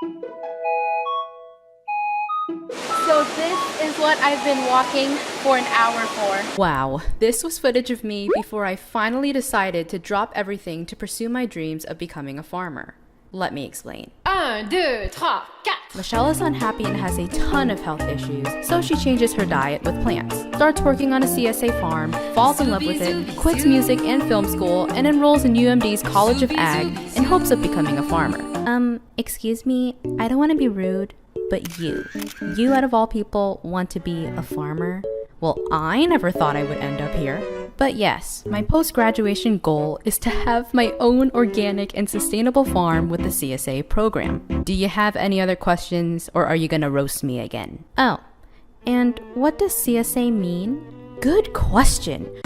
So this is what I've been walking for an hour for. Wow, this was footage of me before I finally decided to drop everything to pursue my dreams of becoming a farmer. Let me explain. 1, 2, 3, 4. Michelle is unhappy and has a ton of health issues, so she changes her diet with plants, starts working on a CSA farm, falls in love with it, quits music and film school, and enrolls in UMD's College of Ag in hopes of becoming a farmer. Excuse me, I don't want to be rude, but you out of all people want to be a farmer? Well, I never thought I would end up here. But yes, my post-graduation goal is to have my own organic and sustainable farm with the CSA program. Do you have any other questions, or are you gonna roast me again? Oh, and what does CSA mean? Good question.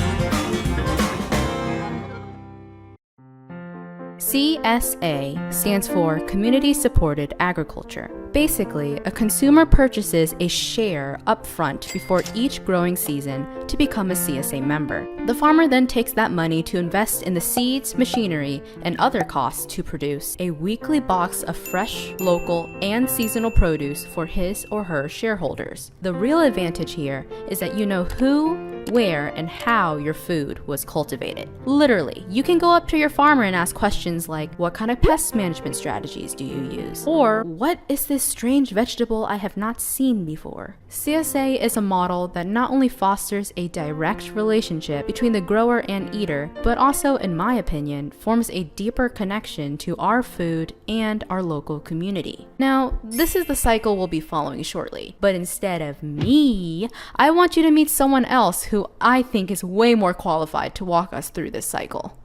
CSA stands for Community Supported Agriculture. Basically, a consumer purchases a share upfront before each growing season to become a CSA member. The farmer then takes that money to invest in the seeds, machinery, and other costs to produce a weekly box of fresh, local, and seasonal produce for his or her shareholders. The real advantage here is that you know who, where, and how your food was cultivated. Literally, you can go up to your farmer and ask questions like, what kind of pest management strategies do you use? Or, what is this strange vegetable I have not seen before? CSA is a model that not only fosters a direct relationship between the grower and eater, but also, in my opinion, forms a deeper connection to our food and our local community. Now, this is the cycle we'll be following shortly, but instead of me, I want you to meet someone else who I think is way more qualified to walk us through this cycle.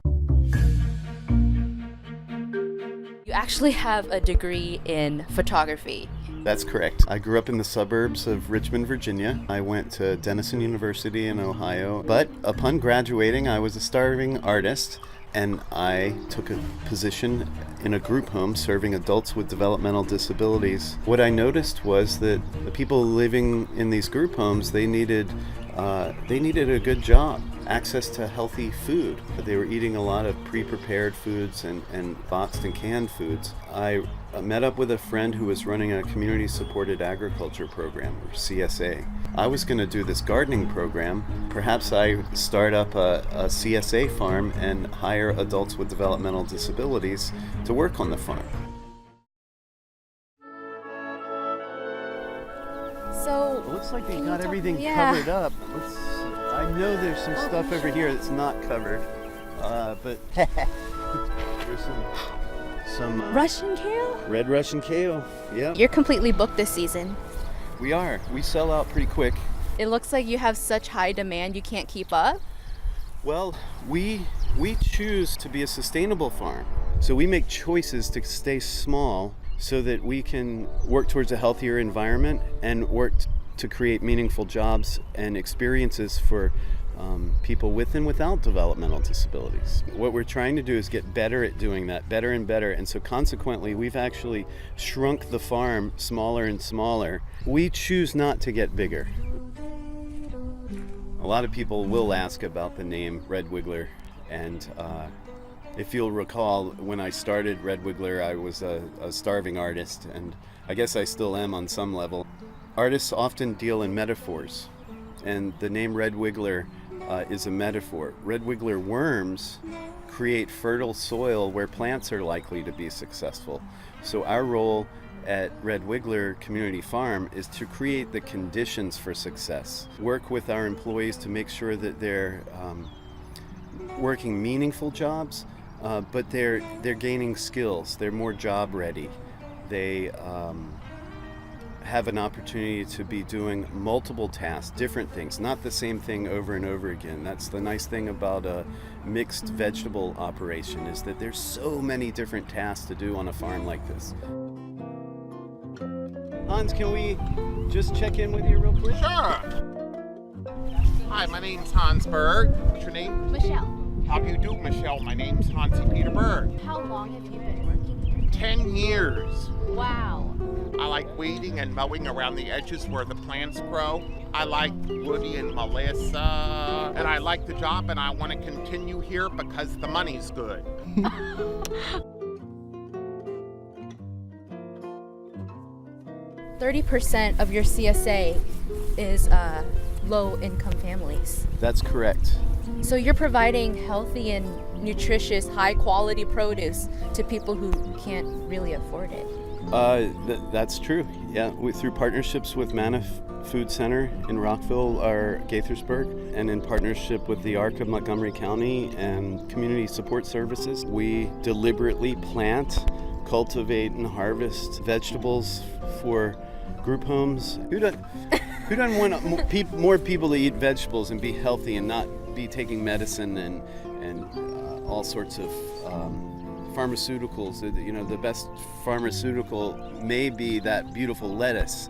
You actually have a degree in photography. That's correct. I grew up in the suburbs of Richmond, Virginia. I went to Denison University in Ohio, but upon graduating, I was a starving artist, and I took a position in a group home serving adults with developmental disabilities. What I noticed was that the people living in these group homes, they needed a good job, access to healthy food. They were eating a lot of pre-prepared foods and boxed and canned foods. I met up with a friend who was running a community-supported agriculture program, or CSA. I was going to do this gardening program. Perhaps I start up a CSA farm and hire adults with developmental disabilities to work on the farm. So, It looks like they got everything covered up. I know there's some stuff over here that's not covered, but there's some Russian kale? red Russian kale. Yeah, You're completely booked this season. we are. We sell out pretty quick. It looks like you have such high demand you can't keep up. Well, we choose to be a sustainable farm, so we make choices to stay small so that we can work towards a healthier environment and work to create meaningful jobs and experiences for people with and without developmental disabilities. What we're trying to do is get better at doing that, better and better, and so consequently we've actually shrunk the farm smaller and smaller. We choose not to get bigger. A lot of people will ask about the name Red Wiggler, and if you'll recall, when I started Red Wiggler, I was a starving artist, and I guess I still am on some level. Artists often deal in metaphors, and the name Red Wiggler is a metaphor. Red Wiggler worms create fertile soil where plants are likely to be successful. So our role at Red Wiggler Community Farm is to create the conditions for success. Work with our employees to make sure that they're working meaningful jobs, but they're gaining skills. They're more job ready. They have an opportunity to be doing multiple tasks, different things, not the same thing over and over again. That's the nice thing about a mixed vegetable operation, is that there's so many different tasks to do on a farm like this. Hans, can we just check in with you real quick? Sure. Hi, my name's Hans Berg. What's your name? Michelle, How do you do, Michelle? My name's Hansi Peter Berg. how long have you been working here? 10 years. Wow. I like weeding and mowing around the edges where the plants grow. I like Woody and Melissa, and I like the job, and I want to continue here because the money's good. 30% of your CSA is low-income families. That's correct. So you're providing healthy and nutritious, high-quality produce to people who can't really afford it. That's true. Yeah, through partnerships with Manna Food Center in Rockville or Gaithersburg, and in partnership with the ARC of Montgomery County and Community Support Services, we deliberately plant, cultivate, and harvest vegetables for group homes. Who doesn't want more people to eat vegetables and be healthy and not be taking medicine and all sorts of pharmaceuticals? You know, the best pharmaceutical may be that beautiful lettuce.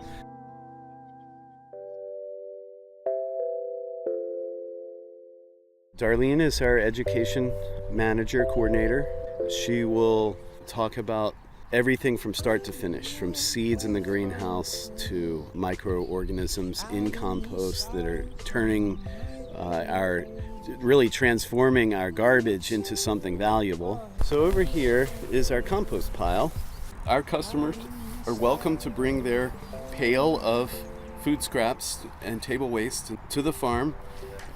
Darlene is our education manager, coordinator. She will talk about everything from start to finish, from seeds in the greenhouse to microorganisms in compost that are really transforming our garbage into something valuable. So over here is our compost pile. Our customers are welcome to bring their pail of food scraps and table waste to the farm,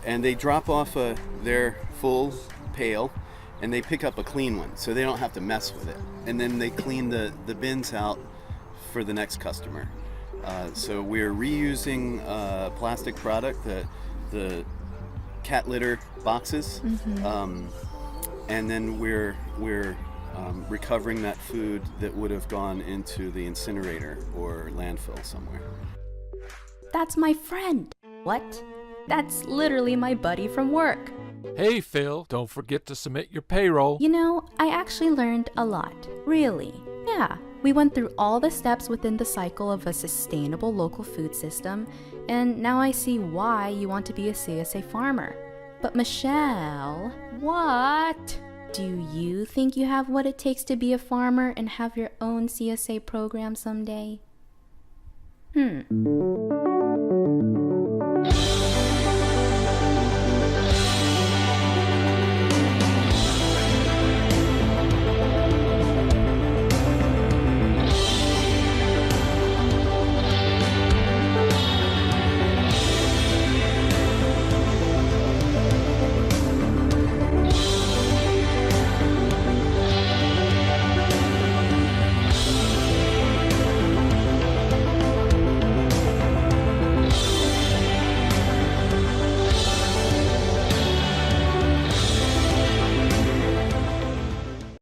and they drop off their full pail and they pick up a clean one so they don't have to mess with it. And then they clean the bins out for the next customer. So we're reusing plastic product, the cat litter boxes, and then we're recovering that food that would have gone into the incinerator or landfill somewhere. That's my friend. What? That's literally my buddy from work. Hey, Phil, don't forget to submit your payroll. You know, I actually learned a lot. Really. Yeah, we went through all the steps within the cycle of a sustainable local food system, and now I see why you want to be a CSA farmer. But Michelle, what? Do you think you have what it takes to be a farmer and have your own CSA program someday?